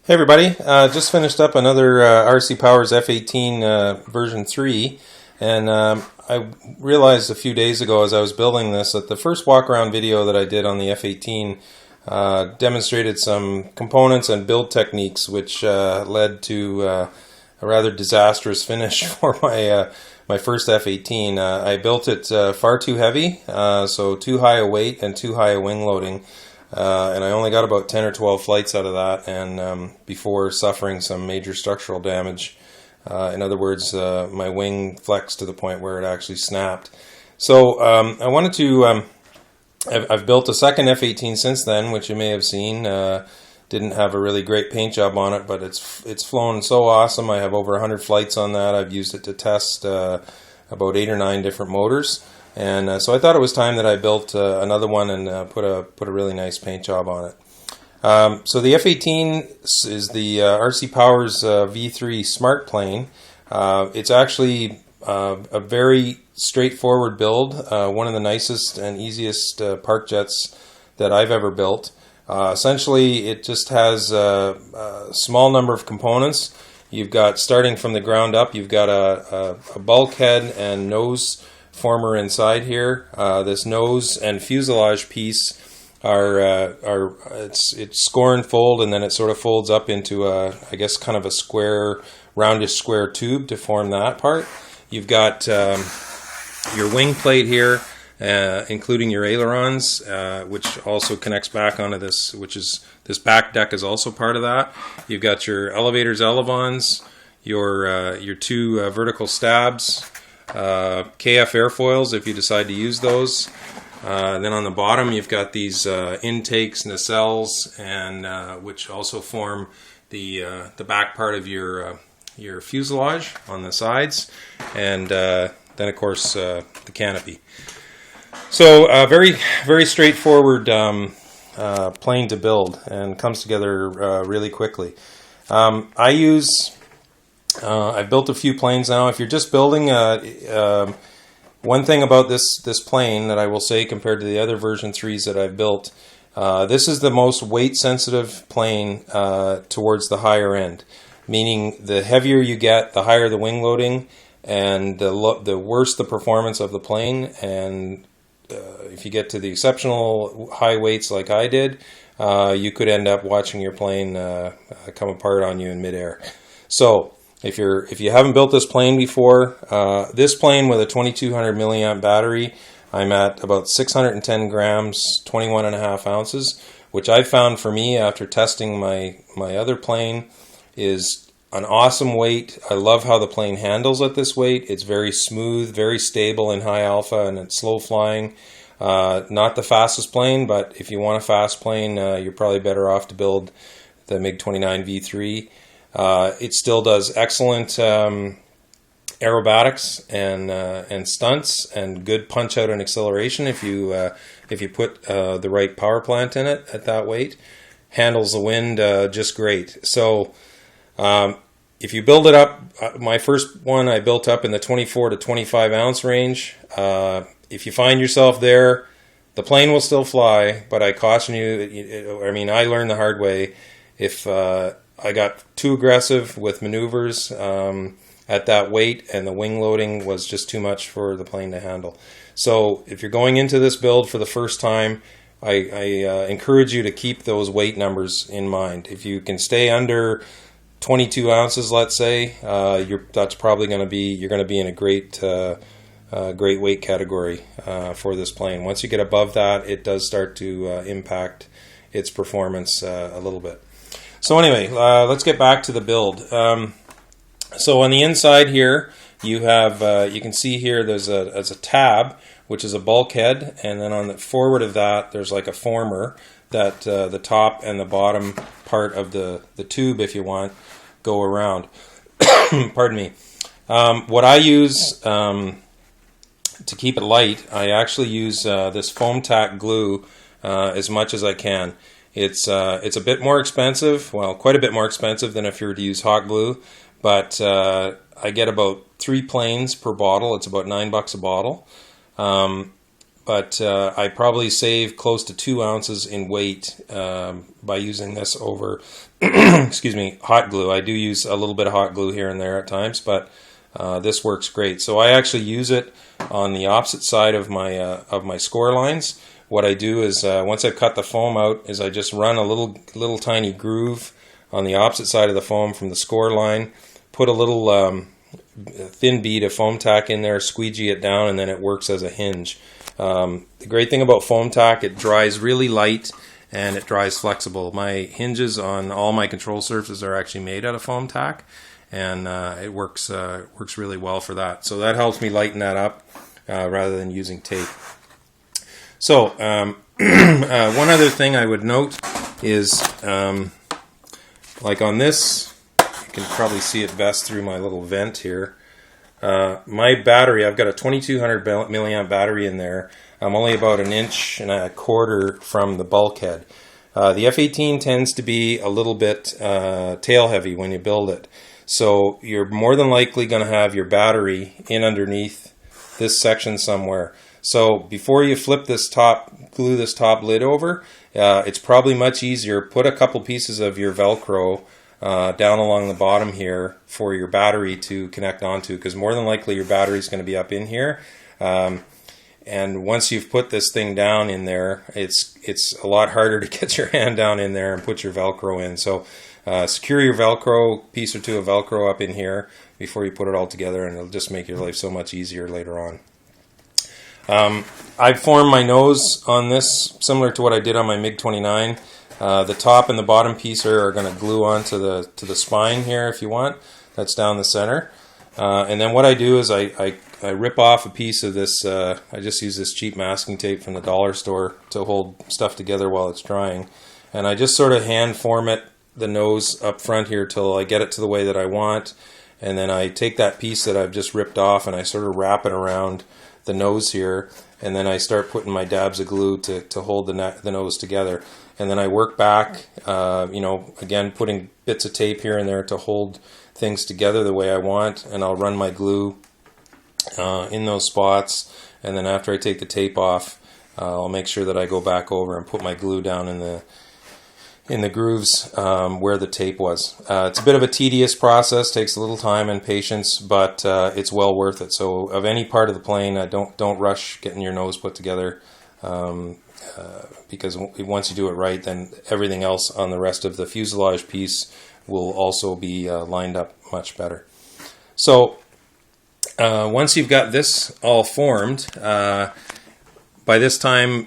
Hey everybody, just finished up another RC Powers F18 version 3, and I realized a few days ago as I was building this that the first walk-around video that I did on the F18 demonstrated some components and build techniques which led to a rather disastrous finish for my first F18. I built it far too heavy, so too high a weight and too high a wing loading. And I only got about 10 or 12 flights out of that, and before suffering some major structural damage. In other words, my wing flexed to the point where it actually snapped. So I wanted to, I've built a second F18 since then, which you may have seen. Didn't have a really great paint job on it, but it's flown so awesome. I have over 100 flights on that. I've used it to test about 8 or 9 different motors. And so I thought it was time that I built another one and put a really nice paint job on it. So the F18 is the RC Powers V3 Smart plane. It's actually a very straightforward build, one of the nicest and easiest park jets that I've ever built. Essentially, it just has a small number of components. You've got, starting from the ground up, you've got a bulkhead and nose former inside here. This nose and fuselage piece it's score and fold, and then it sort of folds up into I guess kind of a square, roundish square tube to form that part. You've got your wing plate here, including your ailerons, which also connects back onto this, this back deck is also part of that. You've got your elevators, elevons, your two vertical stabs, KF airfoils if you decide to use those. Then on the bottom you've got these intakes, nacelles, and which also form the back part of your fuselage on the sides, and then of course the canopy. So very straightforward plane to build, and comes together really quickly. I've built a few planes now. If you're just building, one thing about this plane that I will say compared to the other version 3s that I've built, this is the most weight sensitive plane towards the higher end. Meaning the heavier you get, the higher the wing loading, and the worse the performance of the plane. And if you get to the exceptional high weights like I did, you could end up watching your plane come apart on you in midair. So if you haven't built this plane before, this plane with a 2200 milliamp battery, I'm at about 610 grams, 21.5 ounces, which I found for me after testing my other plane is an awesome weight. I love how the plane handles at this weight. It's very smooth, very stable in high alpha, and it's slow flying. Not the fastest plane, but if you want a fast plane, you're probably better off to build the MiG-29 V3. It still does excellent aerobatics and stunts, and good punch out and acceleration if you put the right power plant in it at that weight. Handles the wind just great. So if you build it up, my first one I built up in the 24 to 25 ounce range. If you find yourself there, the plane will still fly, but I caution you. I mean, I learned the hard way. If I got too aggressive with maneuvers at that weight, and the wing loading was just too much for the plane to handle. So if you're going into this build for the first time, I encourage you to keep those weight numbers in mind. If you can stay under 22 ounces, let's say, that's probably going to be, you're going to be in a great weight category for this plane. Once you get above that, it does start to impact its performance a little bit. So anyway, let's get back to the build. So on the inside here, you have you can see here there's a tab, which is a bulkhead, and then on the forward of that there's like a former that the top and the bottom part of the tube, if you want, go around. Pardon me. What I use to keep it light, I actually use this foam tack glue as much as I can. It's a bit more expensive, well, quite a bit more expensive than if you were to use hot glue, but I get about 3 planes per bottle. It's about $9 a bottle. but I probably save close to 2 ounces in weight by using this over, excuse me, hot glue. I do use a little bit of hot glue here and there at times, but this works great. So I actually use it on the opposite side of my score lines. What I do is once I've cut the foam out, is I just run a little tiny groove on the opposite side of the foam from the score line, put a little thin bead of foam tack in there, squeegee it down, and then it works as a hinge. The great thing about foam tack, it dries really light and it dries flexible. My hinges on all my control surfaces are actually made out of foam tack, and it works really well for that. So that helps me lighten that up rather than using tape. So one other thing I would note is like on this, you can probably see it best through my little vent here. My battery, I've got a 2200 milliamp battery in there. I'm only about 1.25 inches from the bulkhead. The F18 tends to be a little bit tail heavy when you build it. So you're more than likely going to have your battery in underneath this section somewhere. So before you flip this glue this top lid over, it's probably much easier. Put a couple pieces of your Velcro down along the bottom here for your battery to connect onto, because more than likely your battery is going to be up in here. And once you've put this thing down in there, it's a lot harder to get your hand down in there and put your Velcro in. So secure your Velcro, piece or two of Velcro up in here before you put it all together, and it'll just make your life so much easier later on. I've formed my nose on this similar to what I did on my MiG-29. The top and the bottom piece are going to glue onto the spine here if you want. That's down the center. And then what I do is I rip off a piece of this. I just use this cheap masking tape from the dollar store to hold stuff together while it's drying. And I just sort of hand form it, the nose up front here, till I get it to the way that I want. And then I take that piece that I've just ripped off and I sort of wrap it around the nose here, and then I start putting my dabs of glue to hold the nose together. And then I work back, again putting bits of tape here and there to hold things together the way I want, and I'll run my glue in those spots, and then after I take the tape off, I'll make sure that I go back over and put my glue down in the grooves where the tape was. It's a bit of a tedious process, takes a little time and patience, but it's well worth it. So of any part of the plane, don't rush getting your nose put together, because once you do it right, then everything else on the rest of the fuselage piece will also be lined up much better. So once you've got this all formed, by this time,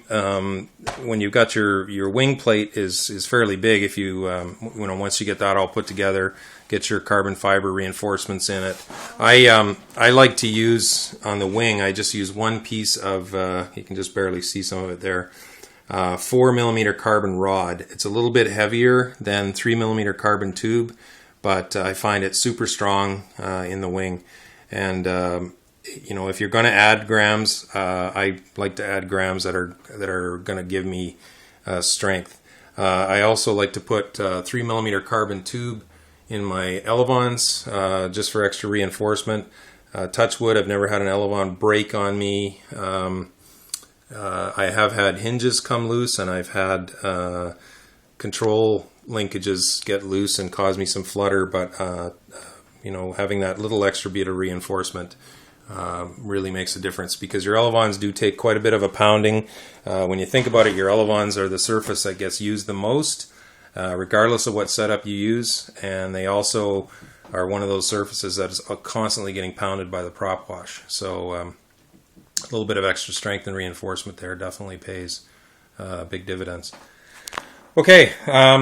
when you've got your wing plate is fairly big. If you once you get that all put together, get your carbon fiber reinforcements in it. I like to use on the wing. I just use one piece of. You can just barely see some of it there. 4mm carbon rod. It's a little bit heavier than 3mm carbon tube, but I find it super strong in the wing. And if you're going to add grams, I like to add grams that are going to give me strength. I also like to put 3mm carbon tube in my elevons just for extra reinforcement. Touch wood, I've never had an elevon break on me. I have had hinges come loose, and I've had control linkages get loose and cause me some flutter, but having that little extra bit of reinforcement really makes a difference, because your elevons do take quite a bit of a pounding. When you think about it, your elevons are the surface that gets used the most, regardless of what setup you use, and they also are one of those surfaces that is constantly getting pounded by the prop wash. So a little bit of extra strength and reinforcement there definitely pays big dividends. Okay,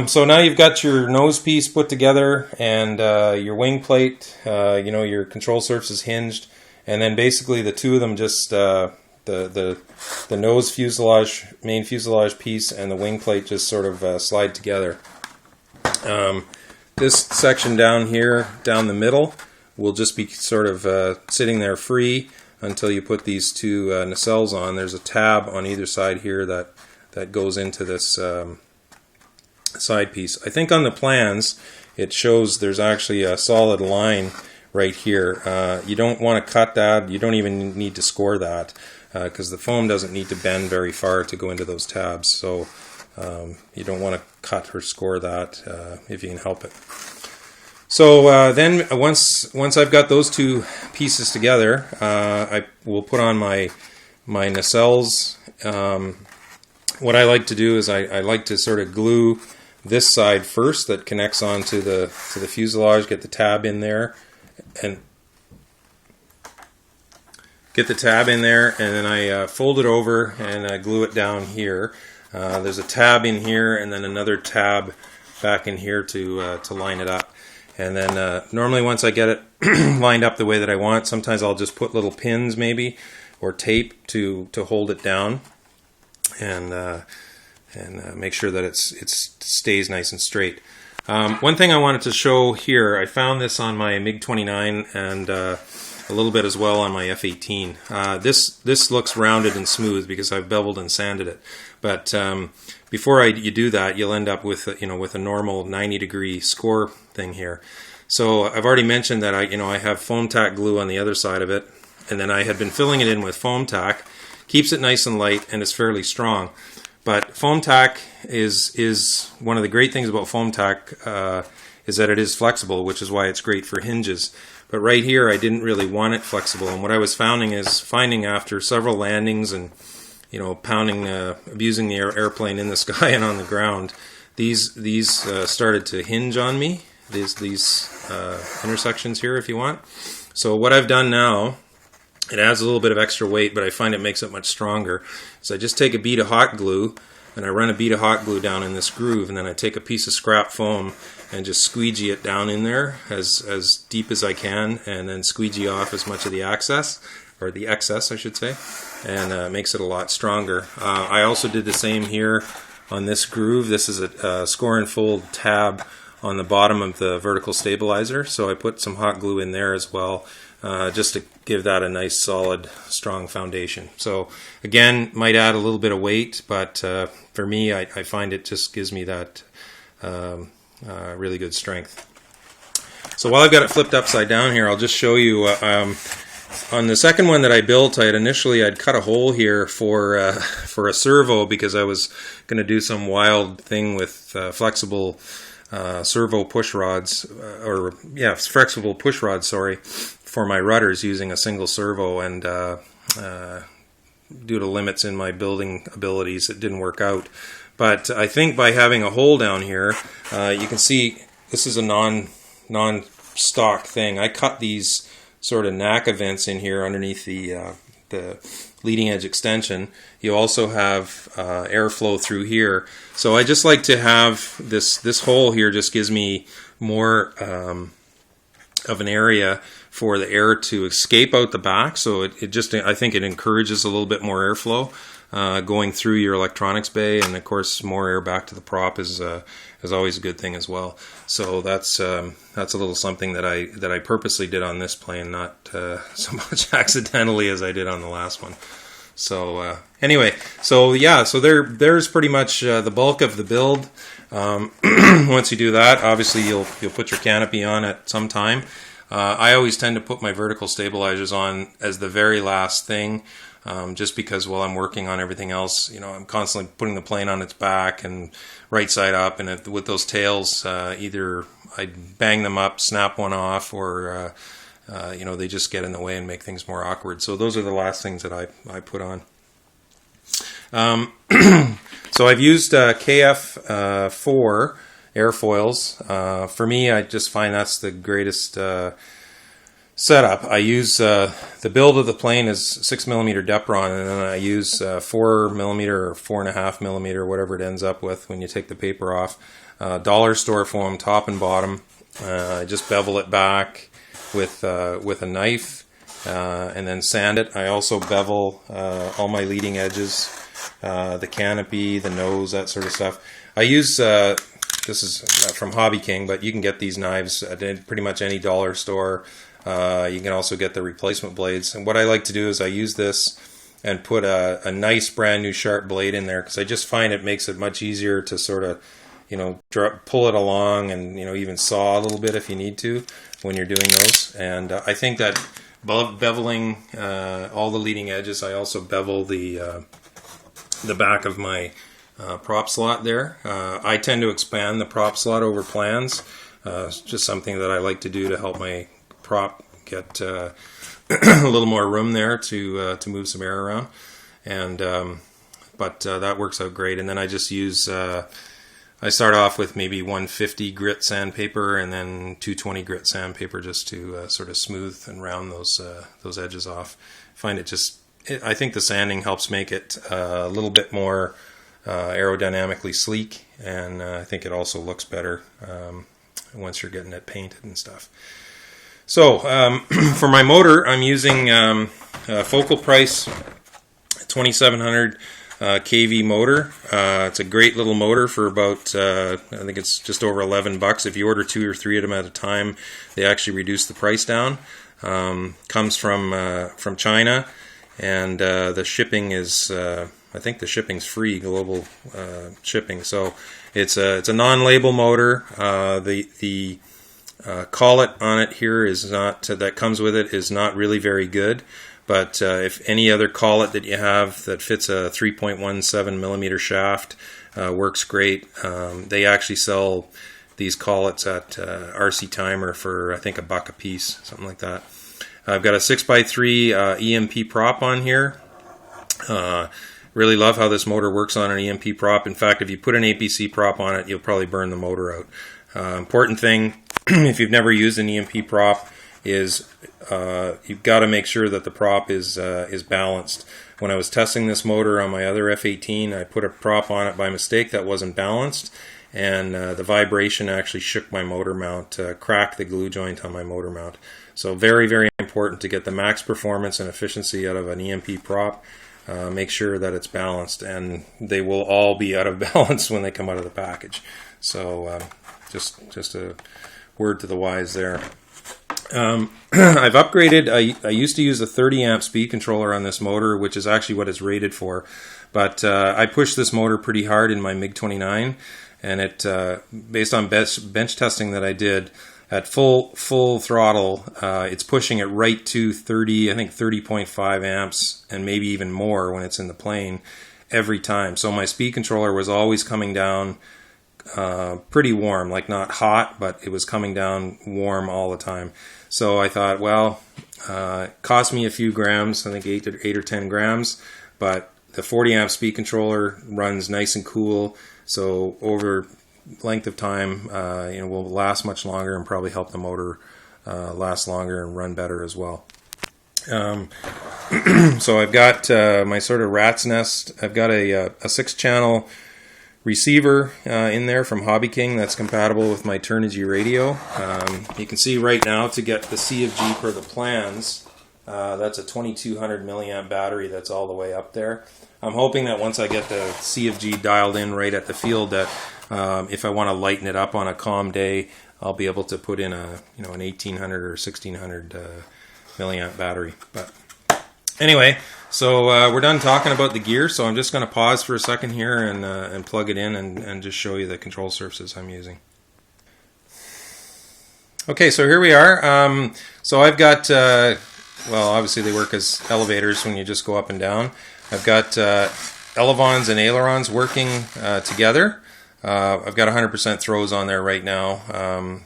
so now you've got your nose piece put together and your wing plate, your control surface is hinged. And then basically the two of them just, the nose fuselage, main fuselage piece, and the wing plate just sort of slide together. This section down here, down the middle, will just be sort of sitting there free until you put these two nacelles on. There's a tab on either side here that goes into this side piece. I think on the plans it shows there's actually a solid line right here. You don't want to cut that. You don't even need to score that. because the foam doesn't need to bend very far to go into those tabs. So you don't want to cut or score that if you can help it. So then once I've got those two pieces together, I will put on my nacelles. What I like to do is I like to sort of glue this side first that connects onto the fuselage, get the tab in there, and then I fold it over and I glue it down here. There's a tab in here and then another tab back in here to line it up. And then normally once I get it lined up the way that I want, sometimes I'll just put little pins maybe or tape to hold it down and make sure that it stays nice and straight. One thing I wanted to show here, I found this on my MiG-29 and a little bit as well on my F18. This looks rounded and smooth because I've beveled and sanded it. But before you do that, you'll end up with a normal 90-degree score thing here. So I've already mentioned that I have foam tack glue on the other side of it, and then I had been filling it in with foam tack. Keeps it nice and light and is fairly strong. But foam tack is one of the great things about foam tack is that it is flexible, which is why it's great for hinges. But right here, I didn't really want it flexible, and what I was finding after several landings and abusing the airplane in the sky and on the ground, these started to hinge on me. These intersections here, if you want. So what I've done now, it adds a little bit of extra weight, but I find it makes it much stronger. So I just take a bead of hot glue and I run a bead of hot glue down in this groove, and then I take a piece of scrap foam and just squeegee it down in there as deep as I can, and then squeegee off as much of the excess, or the excess I should say, and it makes it a lot stronger. I also did the same here on this groove. This is a score and fold tab on the bottom of the vertical stabilizer, so I put some hot glue in there as well, just to give that a nice solid strong foundation. So again, might add a little bit of weight, but for me I find it just gives me that really good strength. So while I've got it flipped upside down here, I'll just show you on the second one that I built, I'd cut a hole here for a servo, because I was going to do some wild thing with flexible servo push rods, flexible push rods, for my rudders using a single servo, and due to limits in my building abilities, it didn't work out. But I think by having a hole down here, you can see this is a non-stock thing. I cut these sort of NACA vents in here underneath the leading edge extension. You also have airflow through here. So I just like to have this hole here, just gives me more of an area for the air to escape out the back. So I think it encourages a little bit more airflow going through your electronics bay, and of course more air back to the prop is always a good thing as well. So that's a little something that I purposely did on this plane, not so much accidentally as I did on the last one. So anyway, so there's pretty much the bulk of the build. Once you do that, obviously you'll put your canopy on at some time. I always tend to put my vertical stabilizers on as the very last thing, just because while I'm working on everything else, I'm constantly putting the plane on its back and right side up, and with those tails, either I bang them up, snap one off, or they just get in the way and make things more awkward. So those are the last things that I put on. So I've used KF4 airfoils. For me, I just find that's the greatest setup. I use the build of the plane is 6mm Depron, and then I use 4mm or 4.5mm, whatever it ends up with when you take the paper off. Dollar store foam, top and bottom. I just bevel it back with a knife, and then sand it. I also bevel all my leading edges, the canopy, the nose, that sort of stuff. I use this is from Hobby King, but you can get these knives at pretty much any dollar store. You can also get the replacement blades. And what I like to do is I use this and put a nice brand new sharp blade in there, because I just find it makes it much easier to sort of, pull it along, and even saw a little bit if you need to when you're doing those. And I think that beveling all the leading edges. I also bevel the back of my prop slot there. I tend to expand the prop slot over plans. It's just something that I like to do to help my prop get a little more room there to move some air around. And but that works out great. And then I just use I start off with maybe 150 grit sandpaper and then 220 grit sandpaper just to sort of smooth and round those edges off. Find I think the sanding helps make it a little bit more aerodynamically sleek, and I think it also looks better once you're getting it painted and stuff. So for my motor, I'm using Focal Price 2700 kV motor. It's a great little motor for about I think it's just over $11. If you order 2 or 3 of them at a time, they actually reduce the price down. Comes from China, and the shipping is I think the shipping's free, global shipping. So it's a non-label motor. The collet on it here is not that comes with it is not really very good. But if any other collet that you have that fits a 3.17 millimeter shaft works great. They actually sell these collets at RC Timer for I think $1 a piece, something like that. I've got a 6x3 EMP prop on here. Really love how this motor works on an EMP prop. In fact, if you put an APC prop on it, you'll probably burn the motor out. Important thing, if you've never used an EMP prop, is you've got to make sure that the prop is balanced. When I was testing this motor on my other F18, I put a prop on it by mistake that wasn't balanced, and the vibration actually shook my motor mount, cracked the glue joint on my motor mount. So very, very important to get the max performance and efficiency out of an EMP prop. Make sure that it's balanced, and they will all be out of balance when they come out of the package. So just a word to the wise there. I've upgraded. I used to use a 30 amp speed controller on this motor, which is actually what it's rated for, but I pushed this motor pretty hard in my MiG-29, and it based on bench testing that I did at full throttle, it's pushing it right to 30, I think 30.5 amps, and maybe even more when it's in the plane every time. So my speed controller was always coming down pretty warm, like not hot, but it was coming down warm all the time. So I thought, well, it cost me a few grams, I think 8 or 10 grams, but the 40 amp speed controller runs nice and cool, so over length of time will last much longer and probably help the motor last longer and run better as well. So I've got my sort of rat's nest. I've got a 6-channel receiver in there from Hobby King that's compatible with my Turnigy radio. You can see right now, to get the CFG per the plans, that's a 2200 milliamp battery that's all the way up there. I'm hoping that once I get the CFG dialed in right at the field, that if I want to lighten it up on a calm day, I'll be able to put in an 1800 or 1600 milliamp battery. But anyway, so we're done talking about the gear, so I'm just going to pause for a second here and plug it in and just show you the control surfaces I'm using. Okay, so here we are. So I've got, well, obviously they work as elevators when you just go up and down. I've got elevons and ailerons working together. I've got 100% throws on there right now.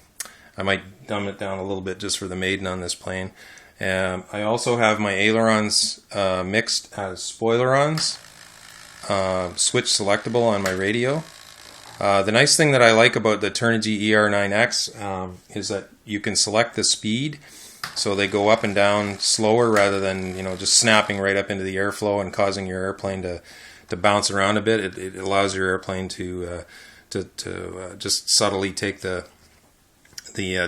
I might dumb it down a little bit just for the maiden on this plane. I also have my ailerons mixed as spoilerons, switch selectable on my radio. The nice thing that I like about the Turnigy ER9X is that you can select the speed, so they go up and down slower rather than just snapping right up into the airflow and causing your airplane to bounce around a bit. It allows your airplane to just subtly take the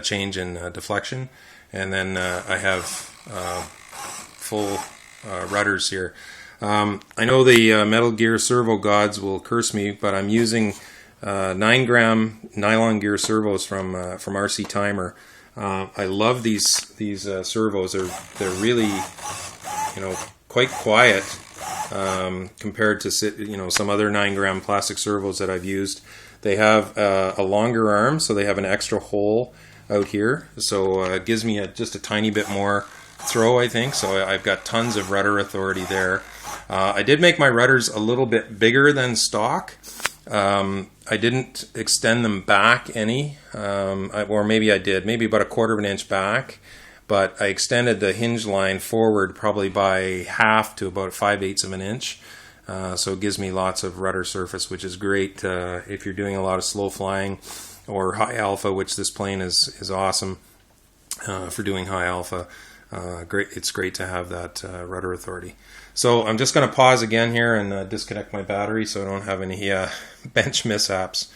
change in deflection. And then I have full rudders here. I know the Metal Gear servo gods will curse me, but I'm using 9-gram nylon gear servos from RC Timer. I love these servos. They're really quite quiet compared to some other 9-gram plastic servos that I've used. They have a longer arm, so they have an extra hole out here, so it gives me just a tiny bit more throw, I think, so I've got tons of rudder authority there. I did make my rudders a little bit bigger than stock. I didn't extend them back any, or maybe I did, maybe about 1/4 of an inch back, but I extended the hinge line forward probably by half to about 5/8 of an inch. So it gives me lots of rudder surface, which is great if you're doing a lot of slow flying or high alpha, which this plane is awesome for doing high alpha. It's great to have that rudder authority. So I'm just going to pause again here and disconnect my battery so I don't have any bench mishaps.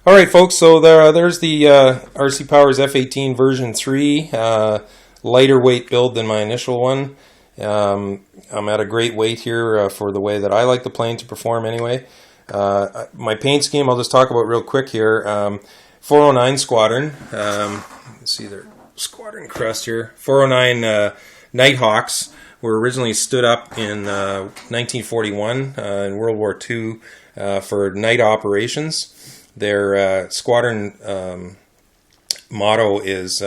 All right, folks, so there's the RC Powers F18 version 3, lighter weight build than my initial one. I'm at a great weight here for the way that I like the plane to perform anyway. My paint scheme I'll just talk about real quick here. 409 Squadron, let's see their squadron crest here. 409 Nighthawks were originally stood up in 1941 in World War II for night operations. Their squadron motto is,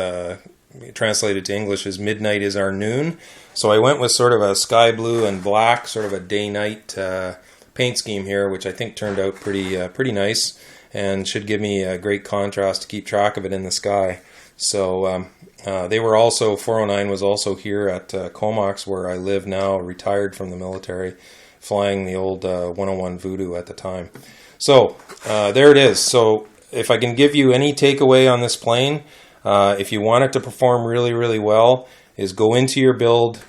translated to English, is "Midnight is our noon." So I went with sort of a sky blue and black, sort of a day-night paint scheme here, which I think turned out pretty nice and should give me a great contrast to keep track of it in the sky. So they were also, 409 was also here at Comox, where I live now, retired from the military, flying the old 101 Voodoo at the time. So there it is. So if I can give you any takeaway on this plane, if you want it to perform really, really well, is go into your build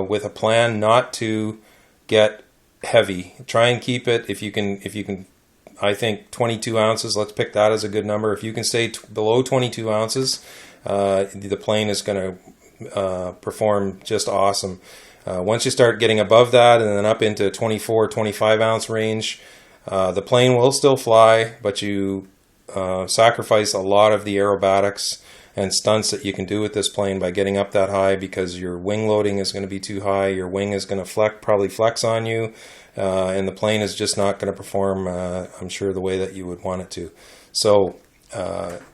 with a plan not to get heavy. Try and keep it, if you can, I think 22 ounces, let's pick that as a good number. If you can stay below 22 ounces, the plane is going to perform just awesome. Once you start getting above that and then up into 24, 25 ounce range, the plane will still fly, but you sacrifice a lot of the aerobatics and stunts that you can do with this plane by getting up that high, because your wing loading is going to be too high. Your wing is going to probably flex on you, and the plane is just not going to perform, I'm sure, the way that you would want it to. So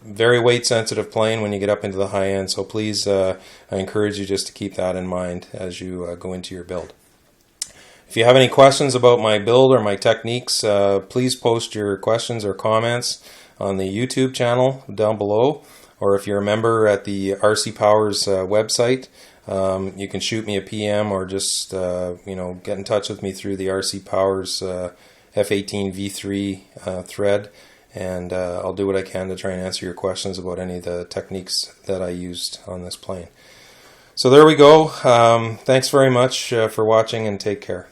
very weight sensitive plane when you get up into the high end, so please, I encourage you just to keep that in mind as you go into your build. If you have any questions about my build or my techniques, please post your questions or comments on the YouTube channel down below, or if you're a member at the RC Powers website, you can shoot me a PM or just get in touch with me through the RC Powers F18 V3 thread, and I'll do what I can to try and answer your questions about any of the techniques that I used on this plane. So there we go. Thanks very much for watching, and take care.